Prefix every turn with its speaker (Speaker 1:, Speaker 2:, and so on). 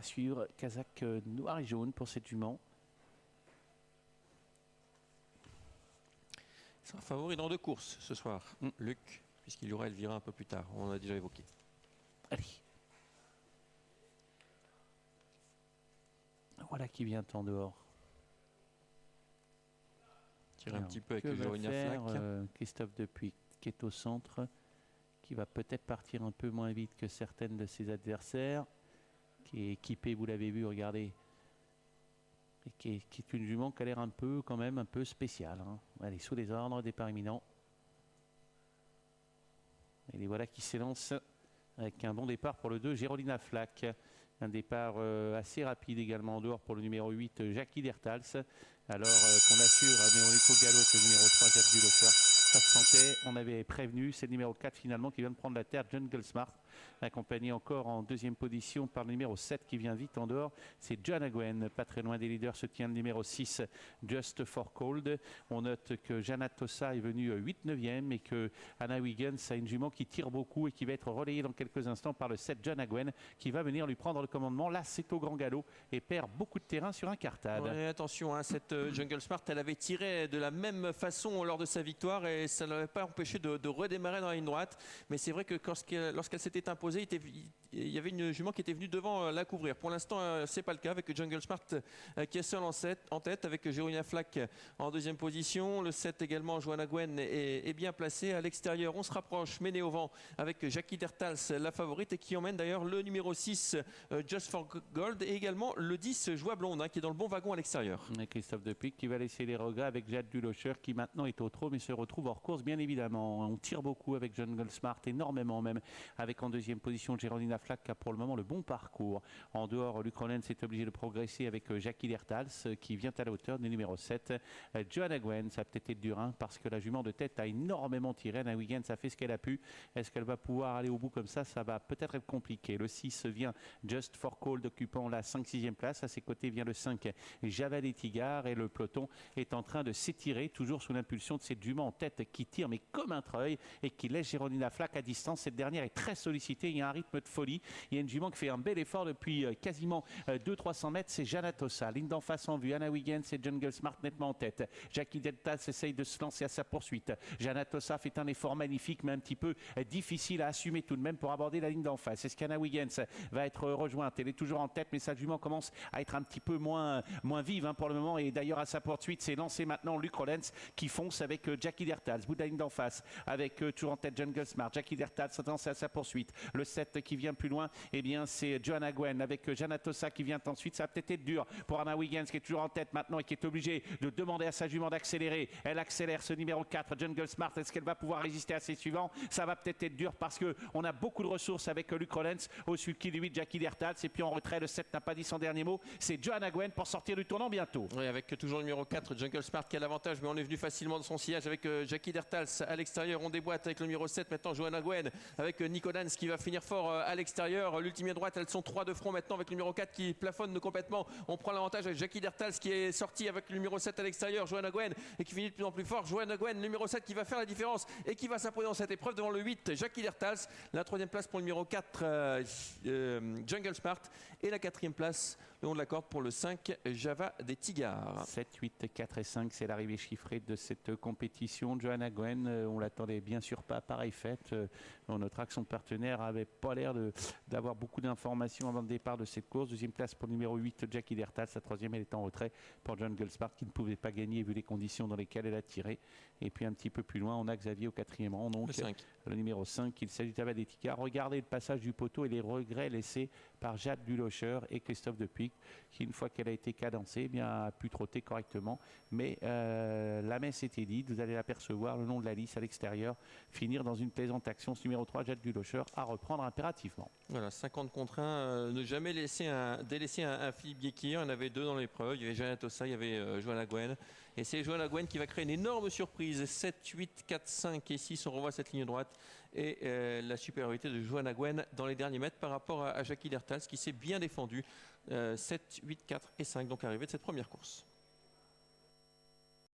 Speaker 1: suivre Kazakh noir et jaune pour cette jument.
Speaker 2: C'est un favori dans 2 courses ce soir, Luc, puisqu'il y aura Elvira un peu plus tard, on l'a déjà évoqué.
Speaker 1: Allez. Voilà qui vient en dehors.
Speaker 2: Tire un petit peu avec Jérôme Flack.
Speaker 1: Christophe Depuy qui est au centre, qui va peut-être partir un peu moins vite que certaines de ses adversaires, qui est équipé, vous l'avez vu, regardez, et qui est une jument qui a l'air un peu, quand même, un peu spéciale. Hein. Elle est sous les ordres, départ imminent. Et les voilà qui s'élance avec un bon départ pour le 2, Jérôme Flack. Un départ assez rapide également en dehors pour le numéro 8, Jackie Dertals. Alors qu'on assure à Néonico Gallo que le numéro 3, Jacques Dulocher, ça se sentait. On avait prévenu, c'est le numéro 4 finalement qui vient de prendre la terre, Jungle Smart. Accompagné encore en deuxième position par le numéro 7 qui vient vite en dehors. C'est Joanna Gwen, pas très loin des leaders, se tient le numéro 6, Just for Cold. On note que Jana Tossa est venue 8-9e et que Anna Wiggins a une jument qui tire beaucoup et qui va être relayée dans quelques instants par le 7, Joanna Gwen, qui va venir lui prendre le commandement. Là, c'est au grand galop et perd beaucoup de terrain sur un cartade.
Speaker 2: Ouais, attention, hein, cette Jungle Smart, elle avait tiré de la même façon lors de sa victoire et ça ne l'avait pas empêché de redémarrer dans la ligne droite. Mais c'est vrai que lorsqu'elle s'était imposée, il y avait une jument qui était venue devant la couvrir. Pour l'instant, c'est pas le cas avec Jungle Smart qui est seul en tête avec Jérôme Flack en deuxième position. Le 7 également, Joanna Gwen est bien placé. À l'extérieur, on se rapproche, mené au vent avec Jackie Dertals, la favorite, et qui emmène d'ailleurs le numéro 6, Just for Gold, et également le 10, Joie Blonde, hein, qui est dans le bon wagon à l'extérieur.
Speaker 1: Christophe Depuy qui va laisser les regrets avec Jade Dulocher qui maintenant est au trot mais se retrouve hors course bien évidemment. On tire beaucoup avec Jungle Smart, énormément même, avec en deuxième position Jérôme Flack qui a pour le moment le bon parcours. En dehors, Luc Rollens est obligé de progresser avec Jackie Dertals qui vient à la hauteur du numéro 7. Joanna Gwen, ça a peut-être été dur hein, parce que la jument de tête a énormément tiré. Anna Wiggins a fait ce qu'elle a pu. Est-ce qu'elle va pouvoir aller au bout comme ça? Ça va peut-être être compliqué. Le 6 vient Just for Cold occupant la 5-6e place. À ses côtés vient le 5 Javal et Tigard et le peloton est en train de s'étirer toujours sous l'impulsion de cette jument en tête qui tire mais comme un treuil et qui laisse Jérôme Flack à distance. Cette dernière est très sollicitée. Il y a un rythme de folie. Il y a une jument qui fait un bel effort depuis quasiment 200-300 mètres. C'est Jana Tossa. Ligne d'en face en vue. Anna Wiggins et Jungle Smart nettement en tête. Jackie Dertals essaye de se lancer à sa poursuite. Jana Tossa fait un effort magnifique mais un petit peu difficile à assumer tout de même pour aborder la ligne d'en face. Est-ce qu'Anna Wiggins va être rejointe? Elle est toujours en tête mais sa jument commence à être un petit peu moins vive hein, pour le moment. Et d'ailleurs à sa poursuite c'est lancé maintenant Luc Rollens qui fonce avec Jackie Dertals. Bout de la ligne d'en face avec toujours en tête Jungle Smart. Jackie Dertals lance à sa poursuite. Le 7 qui vient plus loin, eh bien c'est Joanna Gwen avec Jana Tossa qui vient ensuite. Ça va peut-être être dur pour Anna Wiggins qui est toujours en tête maintenant et qui est obligée de demander à sa jument d'accélérer. Elle accélère ce numéro 4, Jungle Smart. Est-ce qu'elle va pouvoir résister à ses suivants? Ça va peut-être être dur parce qu'on a beaucoup de ressources avec Luc Rollens. Au-dessus qui lui, Jackie Dertals. Et puis en retrait, le 7 n'a pas dit son dernier mot. C'est Joanna Gwen pour sortir du tournant bientôt.
Speaker 2: Oui, avec toujours le numéro 4, Jungle Smart qui a l'avantage, mais on est venu facilement de son sillage avec Jackie Dertals à l'extérieur. On déboîte avec le numéro 7, maintenant Joanna Gwen avec Nico Dance qui va finir fort à l'extérieur. L'ultime droite, elles sont 3 de front maintenant avec le numéro 4 qui plafonne complètement. On prend l'avantage avec Jackie Dertals qui est sorti avec le numéro 7 à l'extérieur, Joanna Gwen, et qui finit de plus en plus fort. Joanna Gwen, numéro 7 qui va faire la différence et qui va s'imposer dans cette épreuve devant le 8, Jackie Dertals. La 3e place pour le numéro 4, Jungle Smart, et la 4e place le long de la corde pour le 5, Java des Tigars.
Speaker 1: 7, 8, 4 et 5, c'est l'arrivée chiffrée de cette compétition. Joanna Gwen, on l'attendait bien sûr pas à pareille fête. On notera que son partenaire avait pas l'air d'avoir beaucoup d'informations avant le départ de cette course. 2e place pour le numéro 8, Jackie Dertals. La 3e, elle est en retrait pour Jungle Smart qui ne pouvait pas gagner vu les conditions dans lesquelles elle a tiré. Et puis un petit peu plus loin, on a Xavier au 4e rang. Donc le numéro 5, il s'agit de Java des Tigars. Regardez le passage du poteau et les regrets laissés par Jade Dulocher et Christophe Depuy qui, une fois qu'elle a été cadencée, eh bien, a pu trotter correctement. Mais la messe était dite, vous allez l'apercevoir le long de la lisse à l'extérieur, finir dans une plaisante action. Ce numéro 3, Jade Dulocher, à reprendre impérativement.
Speaker 2: Voilà, 50 contre 1, ne jamais délaisser un Philippe Guéquir. Il y en avait 2 dans l'épreuve, il y avait Jana Tossa, il y avait Joanna Gwen. Et c'est Joanna Gwen qui va créer une énorme surprise. 7, 8, 4, 5 et 6, on revoit cette ligne droite. Et la supériorité de Joanna Gwen dans les derniers mètres par rapport à Jackie Dertals qui s'est bien défendu. 7, 8, 4 et 5, donc arrivé de cette première course.